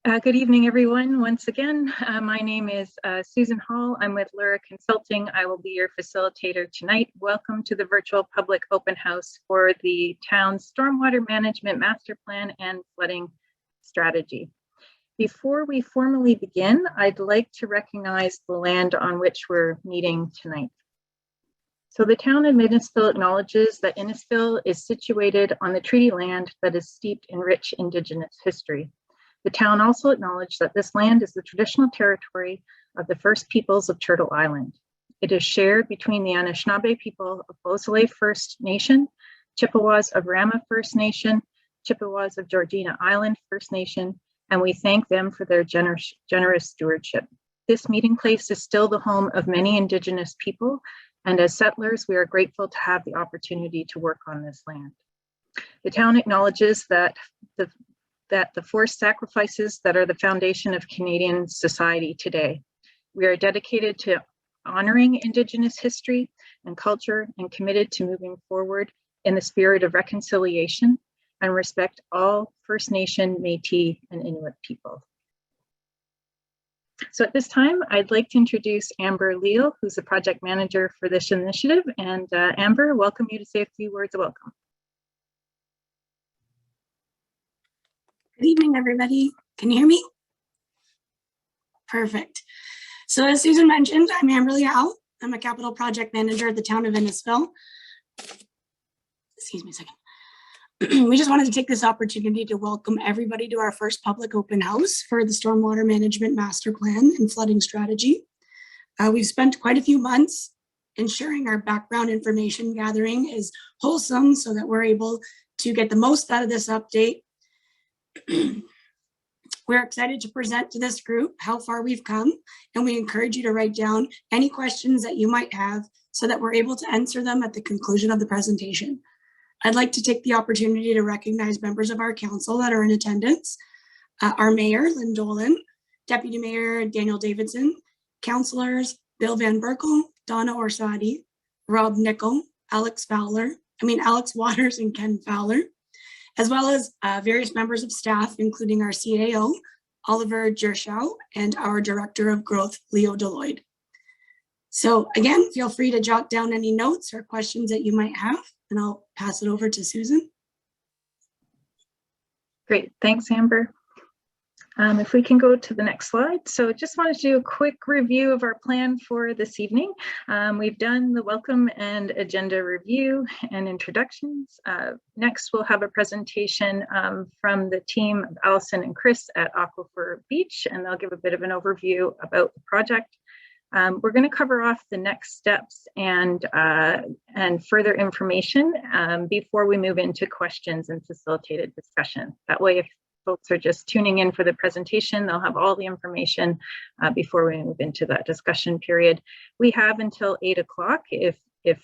Good evening, everyone. Once again, my name is Susan Hall. I'm with Lura Consulting. I will be your facilitator tonight. Welcome to the virtual public open house for the town's Stormwater Management Master Plan and Flooding Strategy. Before we formally begin, I'd like to recognize the land on which we're meeting tonight. So the town of Innisfil acknowledges that Innisfil is situated on the treaty land that is steeped in rich Indigenous history. The town also acknowledged that this land is the traditional territory of the First Peoples of Turtle Island. It is shared between the Anishinaabe people of Beausoleil First Nation, Chippewas of Rama First Nation, Chippewas of Georgina Island First Nation, and we thank them for their generous stewardship. This meeting place is still the home of many Indigenous people, and as settlers, we are grateful to have the opportunity to work on this land. The town acknowledges that the forced sacrifices that are the foundation of Canadian society today. We are dedicated to honoring Indigenous history and culture and committed to moving forward in the spirit of reconciliation and respect all First Nation, Métis, and Inuit people. So at this time, I'd like to introduce Amber Leal, who's the project manager for this initiative. And Amber, welcome you to say a few words of welcome. Good evening, everybody. Can you hear me? Perfect. So as Susan mentioned, I'm Amber Leal. I'm a capital project manager at the town of Innisfil. Excuse me a second. We just wanted to take this opportunity to welcome everybody to our first public open house for the Stormwater Management Master Plan and Flooding Strategy. We've spent quite a few months ensuring our background information gathering is wholesome so that we're able to get the most out of this update. We're excited to present to this group how far we've come, and we encourage you to write down any questions that you might have so that we're able to answer them at the conclusion of the presentation. I'd like to take the opportunity to recognize members of our council that are in attendance. Our Mayor, Lynn Dolan, Deputy Mayor Daniel Davidson, councillors Bill Van Berkel, Donna Orsatti, Rob Nickel, Alex Waters and Ken Fowler, as well as various members of staff, including our CAO, Oliver Gershow, and our Director of Growth, Leo Deloyd. So again, feel free to jot down any notes or questions that you might have, and I'll pass it over to Susan. Great, thanks, Amber. If we can go to the next slide. So just wanted to do a quick review of our plan for this evening. We've done the welcome and agenda review and introductions. Next, we'll have a presentation from the team of Allison and Chris at Aquifer Beach, and they'll give a bit of an overview about the project. We're going to cover off the next steps and further information before we move into questions and facilitated discussion. That way, if folks are just tuning in for the presentation, they'll have all the information before we move into that discussion period. We have until 8 o'clock if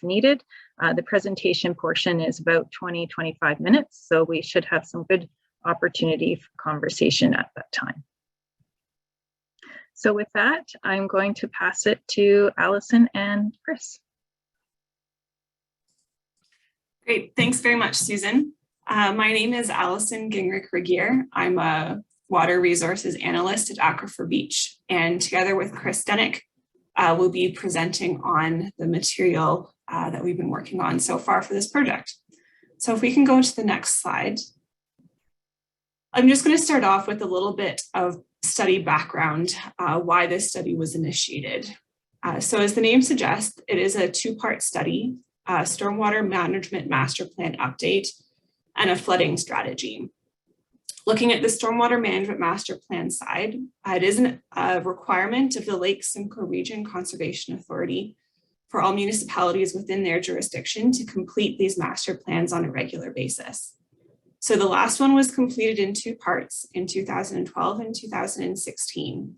needed. The presentation portion is about 20-25 minutes, so we should have some good opportunity for conversation at that time. So with that, I'm going to pass it to Allison and Chris. Great, thanks very much, Susan. My name is Allison Gingrich-Regier. I'm a water resources analyst at Aquifer Beach, and together with Chris Denick, we'll be presenting on the material that we've been working on so far for this project. So if we can go to the next slide. I'm just going to start off with a little bit of study background, why this study was initiated. So as the name suggests, it is a two-part study, Stormwater Management Master Plan update, and a flooding strategy. Looking at the Stormwater Management Master Plan side, it is a requirement of the Lake Simcoe Region Conservation Authority for all municipalities within their jurisdiction to complete these master plans on a regular basis. So the last one was completed in two parts in 2012 and 2016.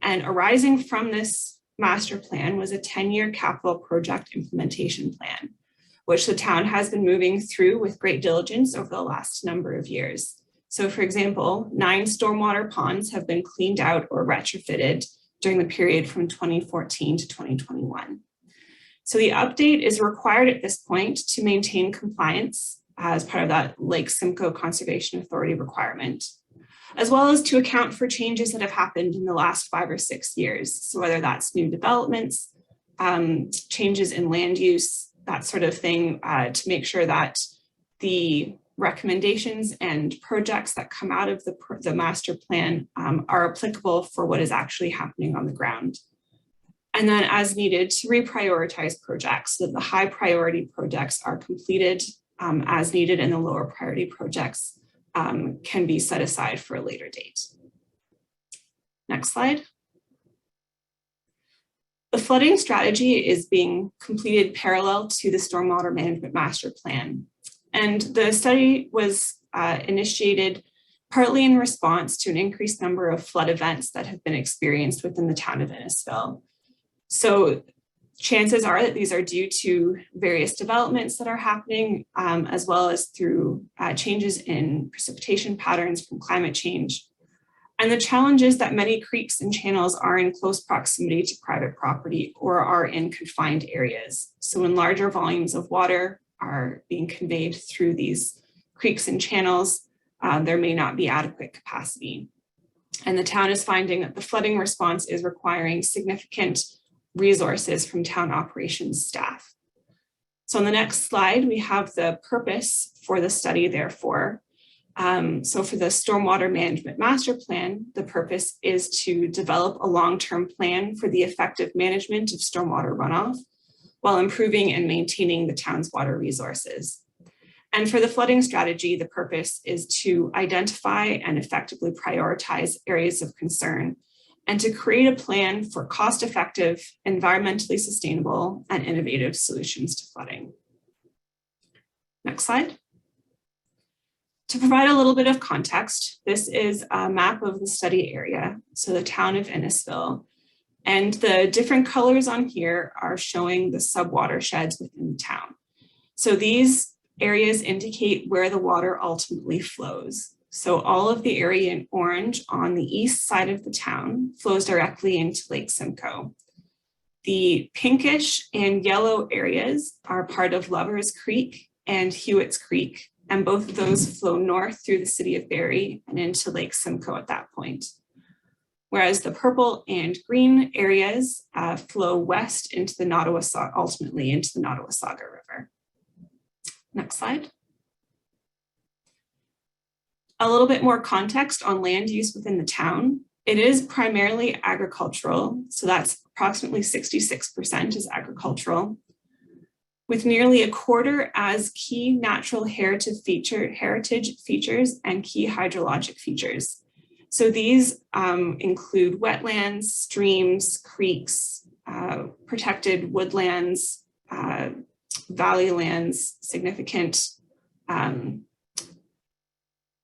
And arising from this master plan was a 10-year capital project implementation plan, which the town has been moving through with great diligence over the last number of years. So for example, 9 stormwater ponds have been cleaned out or retrofitted during the period from 2014 to 2021. So the update is required at this point to maintain compliance as part of that Lake Simcoe Conservation Authority requirement. as well as to account for changes that have happened in the last 5 or 6 years. So whether that's new developments, changes in land use, that sort of thing, to make sure that the recommendations and projects that come out of the master plan are applicable for what is actually happening on the ground. And then as needed to reprioritize projects so that the high priority projects are completed as needed and the lower priority projects can be set aside for a later date. Next slide. The flooding strategy is being completed parallel to the Stormwater Management Master Plan. And the study was initiated partly in response to an increased number of flood events that have been experienced within the town of Innisfil. So chances are that these are due to various developments that are happening, as well as through changes in precipitation patterns from climate change. And the challenge is that many creeks and channels are in close proximity to private property or are in confined areas. So when larger volumes of water are being conveyed through these creeks and channels, there may not be adequate capacity. And the town is finding that the flooding response is requiring significant resources from town operations staff. So on the next slide, we have the purpose for the study, therefore. So for the Stormwater Management Master Plan, the purpose is to develop a long-term plan for the effective management of stormwater runoff while improving and maintaining the town's water resources. And for the flooding strategy, the purpose is to identify and effectively prioritize areas of concern and to create a plan for cost-effective, environmentally sustainable, and innovative solutions to flooding. Next slide. To provide a little bit of context, this is a map of the study area, so the town of Innisfil, and the different colors on here are showing the subwatersheds within the town. So these areas indicate where the water ultimately flows. So all of the area in orange on the east side of the town flows directly into Lake Simcoe. The pinkish and yellow areas are part of Lovers Creek and Hewitt's Creek, and both of those flow north through the city of Barrie and into Lake Simcoe at that point. Whereas the purple and green areas flow west into the Nottawasaga, ultimately into the Nottawasaga River. Next slide. A little bit more context on land use within the town. It is primarily agricultural, so that's approximately 66% is agricultural, with nearly a quarter as key natural heritage features and key hydrologic features. So these include wetlands, streams, creeks, protected woodlands, valley lands, significant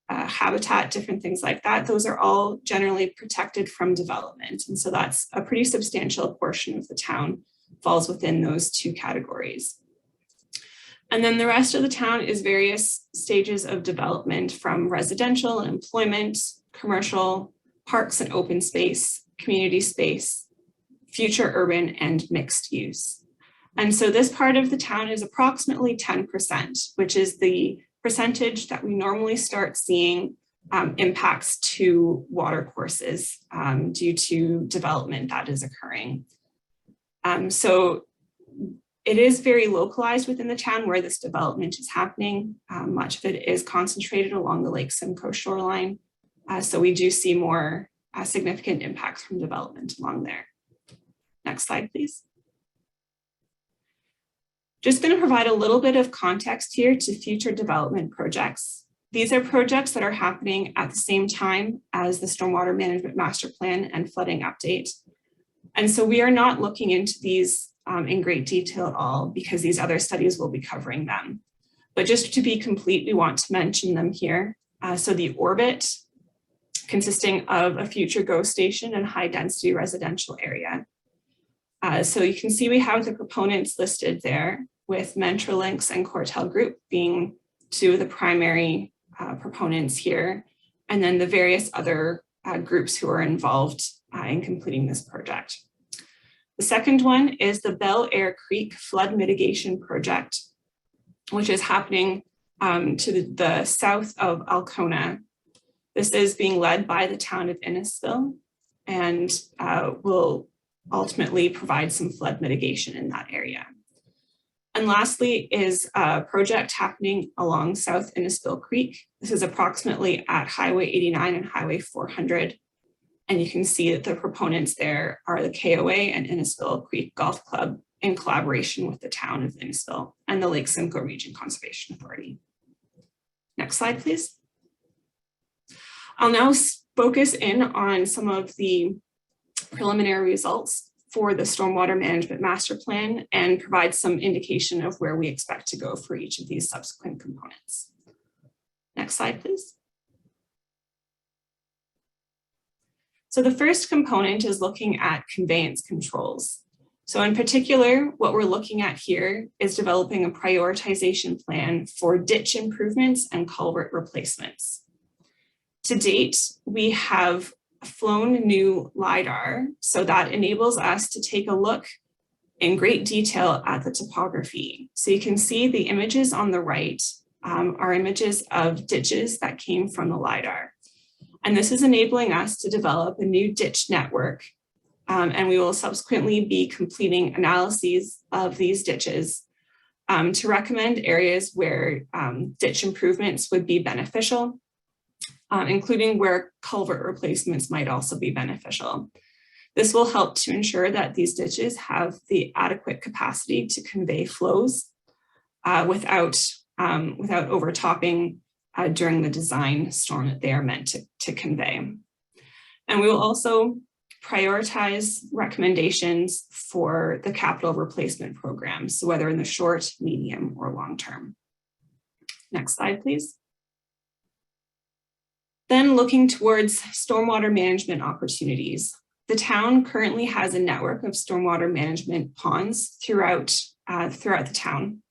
habitat, different things like that. Those are all generally protected from development. And so that's a pretty substantial portion of the town falls within those two categories. And then the rest of the town is various stages of development from residential and employment, commercial, parks and open space, community space, future urban and mixed use. And so this part of the town is approximately 10%, which is the percentage that we normally start seeing impacts to water courses due to development that is occurring. So it is very localized within the town where this development is happening. Much of it is concentrated along the Lake Simcoe shoreline. So we do see more significant impacts from development along there. Next slide, please. Just going to provide a little bit of context here to future development projects. These are projects that are happening at the same time as the Stormwater Management Master Plan and flooding update. And so we are not looking into these in great detail at all because these other studies will be covering them. But just to be complete, we want to mention them here. So the orbit, consisting of a future GO station and high density residential area. So you can see we have the proponents listed there with Metrolinx and Cortel Group being two of the primary proponents here, and then the various other groups who are involved in completing this project. The second one is the Bel Air Creek Flood Mitigation Project, which is happening to the south of Alcona. This is being led by the town of Innisfil and will ultimately provide some flood mitigation in that area. And lastly is a project happening along South Innisfil Creek. This is approximately at Highway 89 and Highway 400. And you can see that the proponents there are the KOA and Innisfil Creek Golf Club in collaboration with the town of Innisfil and the Lake Simcoe Region Conservation Authority. Next slide, please. I'll now focus in on some of the preliminary results for the Stormwater Management Master Plan and provide some indication of where we expect to go for each of these subsequent components. Next slide, please. So the first component is looking at conveyance controls. So in particular, what we're looking at here is developing a prioritization plan for ditch improvements and culvert replacements. To date, we have flown new LiDAR, so that enables us to take a look in great detail at the topography. So you can see the images on the right are images of ditches that came from the LiDAR. And this is enabling us to develop a new ditch network. And we will subsequently be completing analyses of these ditches to recommend areas where ditch improvements would be beneficial, including where culvert replacements might also be beneficial. This will help to ensure that these ditches have the adequate capacity to convey flows without overtopping during the design storm that they are meant to convey. And we will also prioritize recommendations for the capital replacement programs, so whether in the short, medium, or long term. Next slide, please. Then looking towards stormwater management opportunities. The town currently has a network of stormwater management ponds throughout the town.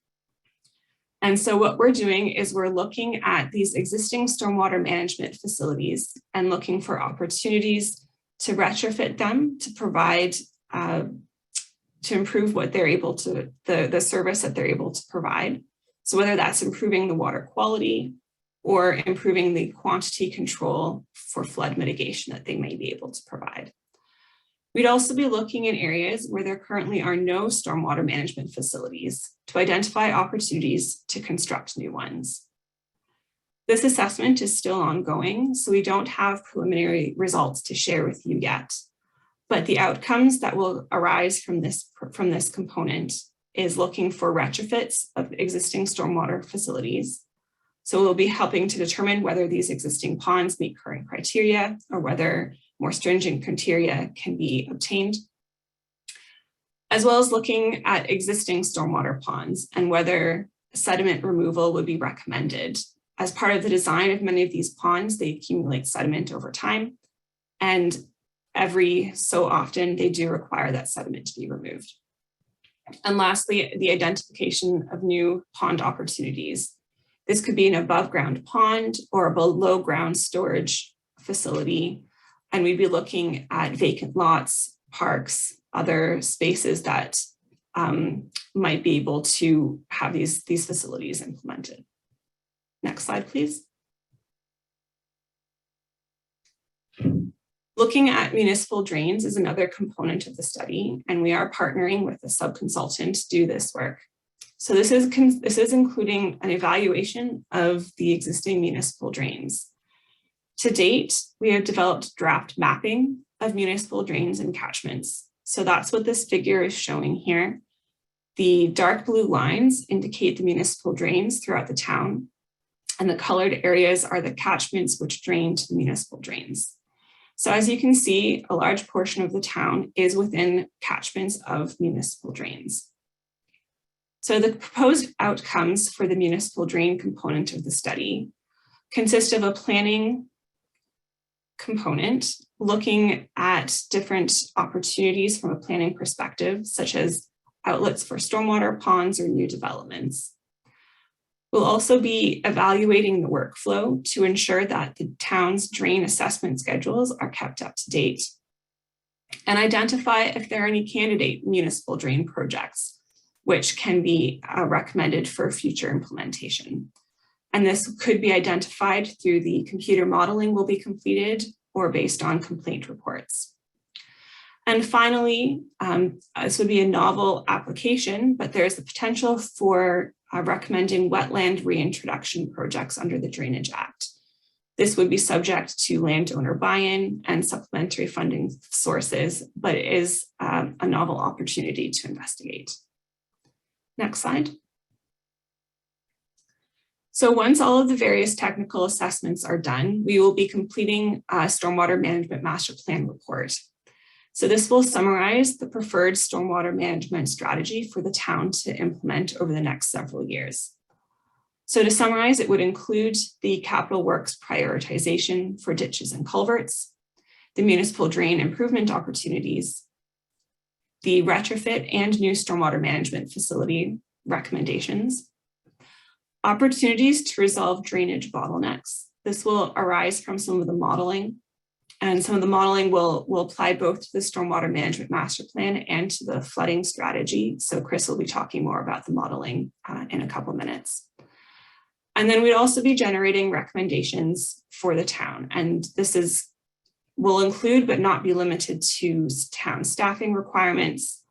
And so what we're doing is we're looking at these existing stormwater management facilities and looking for opportunities to retrofit them to provide, to improve what they're able to, the service that they're able to provide. So whether that's improving the water quality or improving the quantity control for flood mitigation that they may be able to provide. We'd also be looking in areas where there currently are no stormwater management facilities to identify opportunities to construct new ones. This assessment is still ongoing, so we don't have preliminary results to share with you yet. But the outcomes that will arise from this component is looking for retrofits of existing stormwater facilities. So we'll be helping to determine whether these existing ponds meet current criteria or whether more stringent criteria can be obtained, as well as looking at existing stormwater ponds and whether sediment removal would be recommended. As part of the design of many of these ponds, they accumulate sediment over time, and every so often they do require that sediment to be removed. And lastly, the identification of new pond opportunities. This could be an above ground pond or a below ground storage facility. And we'd be looking at vacant lots, parks, other spaces that might be able to have these facilities implemented. Next slide, please. Looking at municipal drains is another component of the study, and we are partnering with a sub-consultant to do this work. So this is including an evaluation of the existing municipal drains. To date, we have developed draft mapping of municipal drains and catchments. So that's what this figure is showing here. The dark blue lines indicate the municipal drains throughout the town, and the colored areas are the catchments which drain to the municipal drains. So as you can see, a large portion of the town is within catchments of municipal drains. So the proposed outcomes for the municipal drain component of the study consist of a planning component looking at different opportunities from a planning perspective, such as outlets for stormwater ponds or new developments. We'll also be evaluating the workflow to ensure that the town's drain assessment schedules are kept up to date, and identify if there are any candidate municipal drain projects which can be recommended for future implementation. And this could be identified through the computer modeling will be completed or based on complaint reports. And finally, this would be a novel application, but there's the potential for recommending wetland reintroduction projects under the Drainage Act. This would be subject to landowner buy-in and supplementary funding sources, but it is a novel opportunity to investigate. Next slide. So once all of the various technical assessments are done, we will be completing a Stormwater Management Master Plan report. So this will summarize the preferred stormwater management strategy for the town to implement over the next several years. So to summarize, it would include the capital works prioritization for ditches and culverts, the municipal drain improvement opportunities, the retrofit and new stormwater management facility recommendations, opportunities to resolve drainage bottlenecks. This will arise from some of the modeling, and some of the modeling will apply both to the Stormwater Management Master Plan and to the flooding strategy. So Chris will be talking more about the modeling in a couple of minutes. And then we'd also be generating recommendations for the town. And this will include, but not be limited to, town staffing requirements,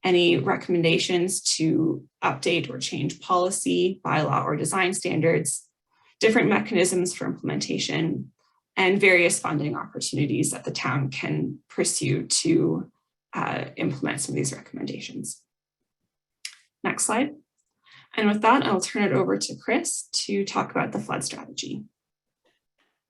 any recommendations to update or change policy, bylaw, or design standards, different mechanisms for implementation, and various funding opportunities that the town can pursue to implement some of these recommendations. Next slide. And with that, I'll turn it over to Chris to talk about the flood strategy.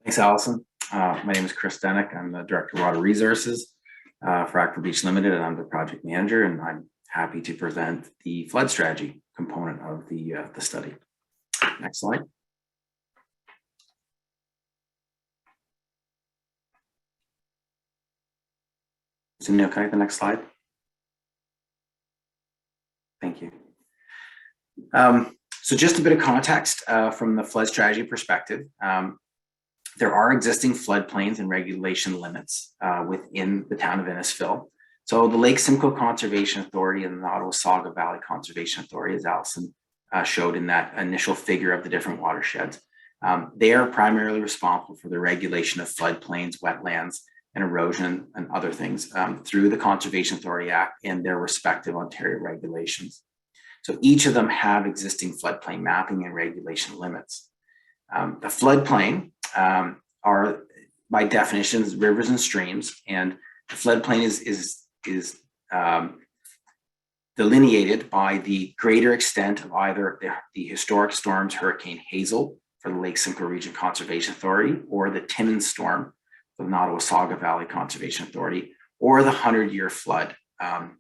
Thanks, Allison. My name is Chris Denick. I'm the Director of Water Resources for Aquifer Beach Limited, and I'm the project manager, and I'm happy to present the flood strategy component of the study. Next slide. So Neil, can I have the next slide? Thank you. So just a bit of context from the flood strategy perspective. There are existing floodplains and regulation limits within the town of Innisfil. So the Lake Simcoe Conservation Authority and the Ottawa-Sauga Valley Conservation Authority, as Allison showed in that initial figure of the different watersheds, they are primarily responsible for the regulation of floodplains, wetlands, and erosion and other things through the Conservation Authority Act and their respective Ontario regulations. So each of them have existing floodplain mapping and regulation limits. The floodplain are by definition rivers and streams, and the floodplain is delineated by the greater extent of either the historic storms Hurricane Hazel for the Lake Simcoe Region Conservation Authority, or the Timmins storm for the Ottawa-Sauga Valley Conservation Authority, or the 100-year flood.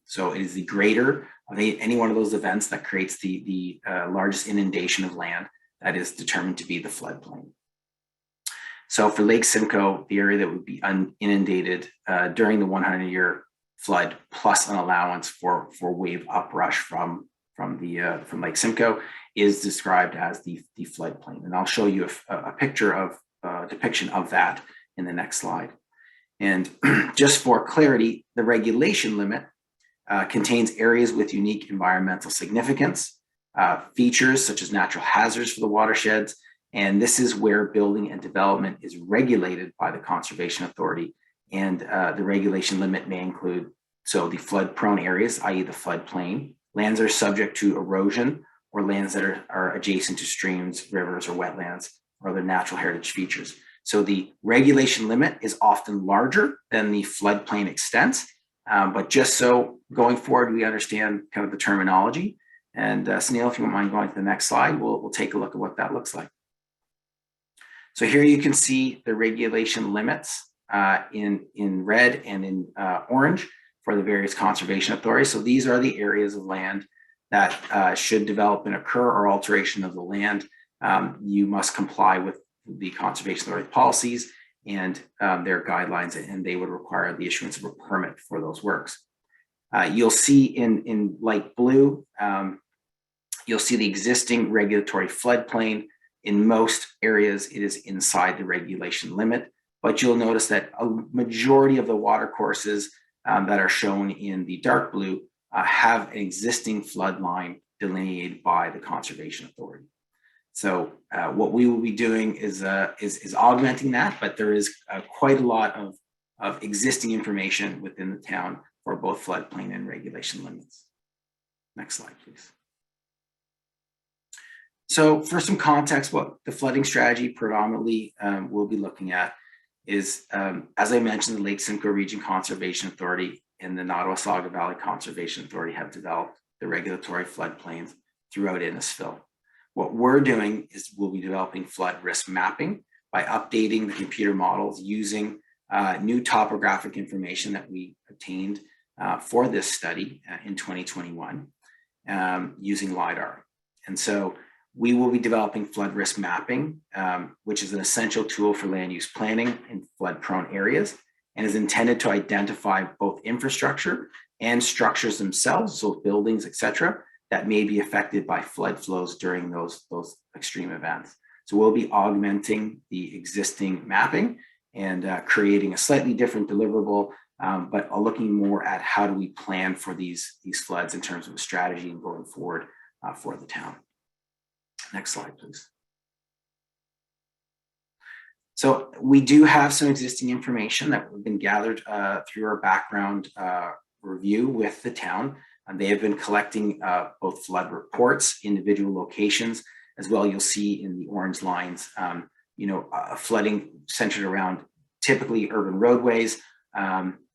So it is the greater of any one of those events that creates the largest inundation of land that is determined to be the floodplain. So for Lake Simcoe, the area that would be inundated during the 100-year flood, plus an allowance for wave uprush from Lake Simcoe, is described as the floodplain. And I'll show you a picture of depiction of that in the next slide. And just for clarity, the regulation limit contains areas with unique environmental significance, features such as natural hazards for the watersheds, and this is where building and development is regulated by the Conservation Authority. And the regulation limit may include, so the flood-prone areas, i.e. the floodplain, lands that are subject to erosion, or lands that are adjacent to streams, rivers, or wetlands, or other natural heritage features. So the regulation limit is often larger than the floodplain extent, but just so going forward, we understand kind of the terminology. And Sunil, if you won't mind going to the next slide, we'll take a look at what that looks like. So here you can see the regulation limits in red and in orange for the various conservation authorities. So these are the areas of land that should develop and occur or alteration of the land. You must comply with the Conservation Authority policies and their guidelines, and they would require the issuance of a permit for those works. You'll see in light blue, you'll see the existing regulatory floodplain. In most areas, it is inside the regulation limit, but you'll notice that a majority of the water courses that are shown in the dark blue have an existing flood line delineated by the Conservation Authority. So what we will be doing is augmenting that, but there is quite a lot of existing information within the town for both floodplain and regulation limits. Next slide, please. So for some context, what the flooding strategy predominantly we'll be looking at is, as I mentioned, the Lake Simcoe Region Conservation Authority and the Nottawasaga Valley Conservation Authority have developed the regulatory floodplains throughout Innisfil. What we're doing is we'll be developing flood risk mapping by updating the computer models using new topographic information that we obtained for this study in 2021 using LiDAR. And so we will be developing flood risk mapping, which is an essential tool for land use planning in flood prone areas and is intended to identify both infrastructure and structures themselves, so buildings, et cetera, that may be affected by flood flows during those extreme events. So we'll be augmenting the existing mapping and creating a slightly different deliverable, but looking more at how do we plan for these floods in terms of a strategy and going forward for the town. Next slide, please. So we do have some existing information that have been gathered through our background review with the town. And they have been collecting both flood reports, individual locations, as well. You'll see in the orange lines, flooding centered around typically urban roadways.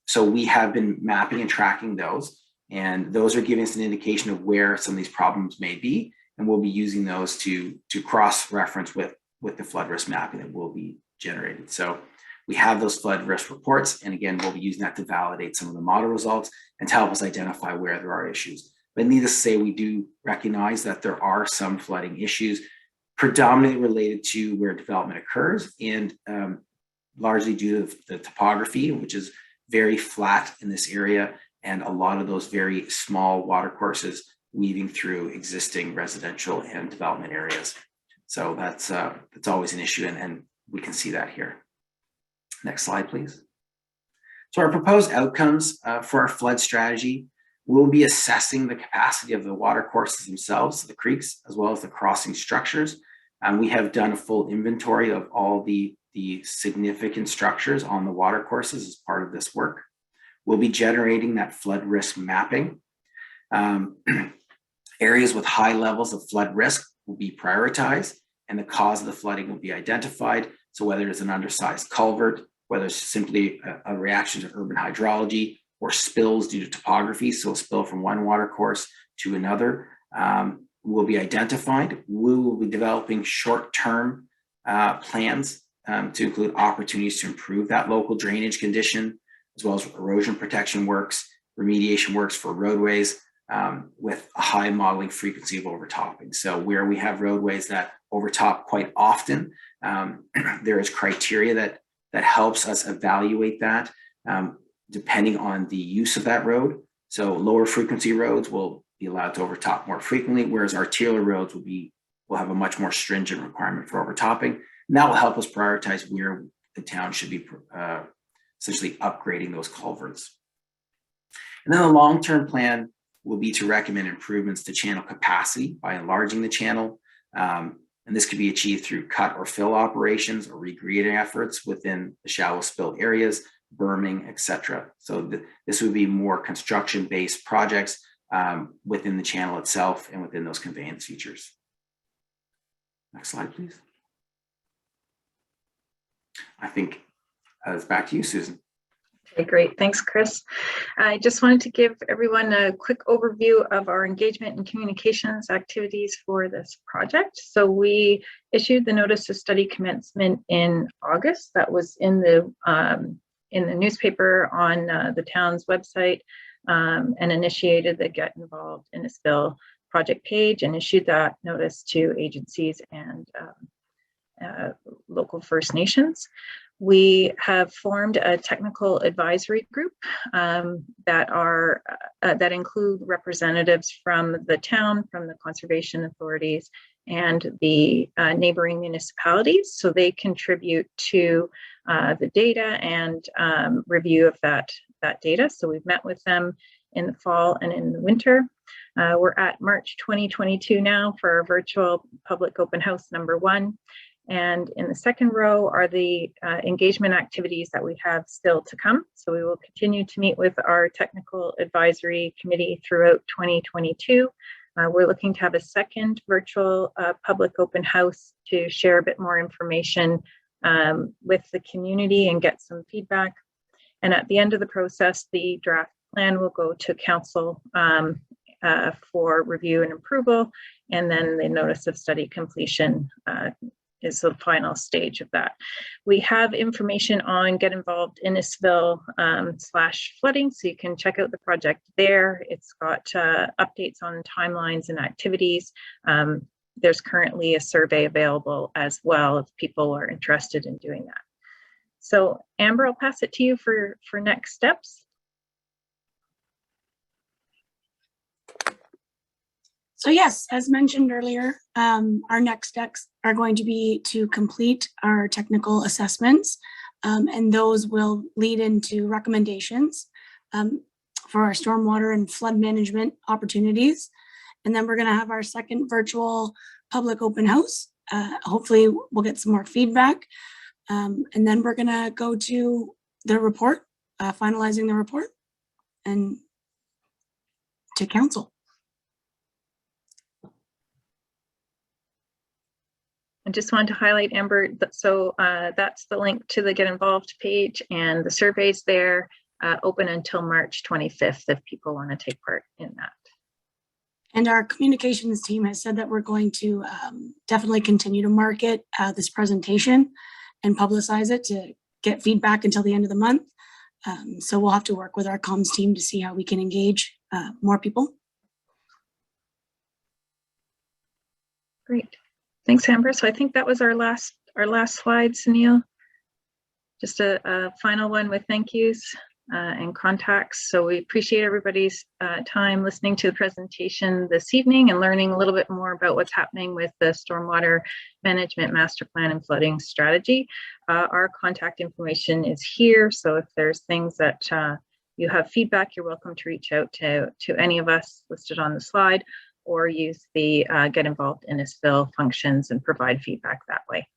So we have been mapping and tracking those, and those are giving us an indication of where some of these problems may be. And we'll be using those to cross-reference with the flood risk mapping that will be generated. So we have those flood risk reports, and again, we'll be using that to validate some of the model results and to help us identify where there are issues. But needless to say, we do recognize that there are some flooding issues, predominantly related to where development occurs, and largely due to the topography, which is very flat in this area, and a lot of those very small water courses weaving through existing residential and development areas. So that's always an issue, and we can see that here. Next slide, please. So our proposed outcomes for our flood strategy will be assessing the capacity of the water courses themselves, the creeks, as well as the crossing structures. We have done a full inventory of all the significant structures on the water courses as part of this work. We'll be generating that flood risk mapping. Areas with high levels of flood risk will be prioritized, and the cause of the flooding will be identified. So whether it's an undersized culvert, whether it's simply a reaction to urban hydrology or spills due to topography, so a spill from one water course to another, will be identified. We will be developing short-term plans to include opportunities to improve that local drainage condition, as well as erosion protection works, remediation works for roadways, with a high modeling frequency of overtopping. So where we have roadways that overtop quite often, there is criteria that helps us evaluate that depending on the use of that road. So lower frequency roads will be allowed to overtop more frequently, whereas arterial roads will have a much more stringent requirement for overtopping. And that will help us prioritize where the town should be essentially upgrading those culverts. And then the long-term plan will be to recommend improvements to channel capacity by enlarging the channel. And this could be achieved through cut or fill operations or regrading efforts within the shallow spill areas, berming, et cetera. So this would be more construction-based projects within the channel itself and within those conveyance features. Next slide, please. I think it's back to you, Susan. Okay, great. Thanks, Chris. I just wanted to give everyone a quick overview of our engagement and communications activities for this project. So we issued the notice of study commencement in August. That was in the newspaper on the town's website, and initiated the Get Involved Innisfil project page and issued that notice to agencies and local First Nations. We have formed a technical advisory group that include representatives from the town, from the conservation authorities, and the neighboring municipalities. So they contribute to the data and review of that data. So we've met with them in the fall and in the winter. We're at March 2022 now for our virtual public open house number 1. And in the second row are the engagement activities that we have still to come. So we will continue to meet with our technical advisory committee throughout 2022. We're looking to have a second virtual public open house to share a bit more information with the community and get some feedback. And at the end of the process, the draft plan will go to council for review and approval. And then the notice of study completion is the final stage of that. We have information on Get Involved Innisfil / flooding, so you can check out the project there. It's got updates on timelines and activities. There's currently a survey available as well if people are interested in doing that. So Amber, I'll pass it to you for next steps. So yes, as mentioned earlier, our next steps are going to be to complete our technical assessments, and those will lead into recommendations for our stormwater and flood management opportunities. And then we're going to have our second virtual public open house. Hopefully we'll get some more feedback. And then we're going to go to the report, finalizing the report, and to council. I just wanted to highlight, Amber, so that's the link to the Get Involved page, and the surveys there open until March 25th if people want to take part in that. And our communications team has said that we're going to definitely continue to market this presentation and publicize it to get feedback until the end of the month. So we'll have to work with our comms team to see how we can engage more people. Great. Thanks, Amber. So I think that was our last slide, Sunil. Just a final one with thank yous and contacts. So we appreciate everybody's time listening to the presentation this evening and learning a little bit more about what's happening with the Stormwater Management Master Plan and Flooding Strategy. Our contact information is here. So if there's things that you have feedback, you're welcome to reach out to any of us listed on the slide, or use the Get Involved Innisfil functions and provide feedback that way.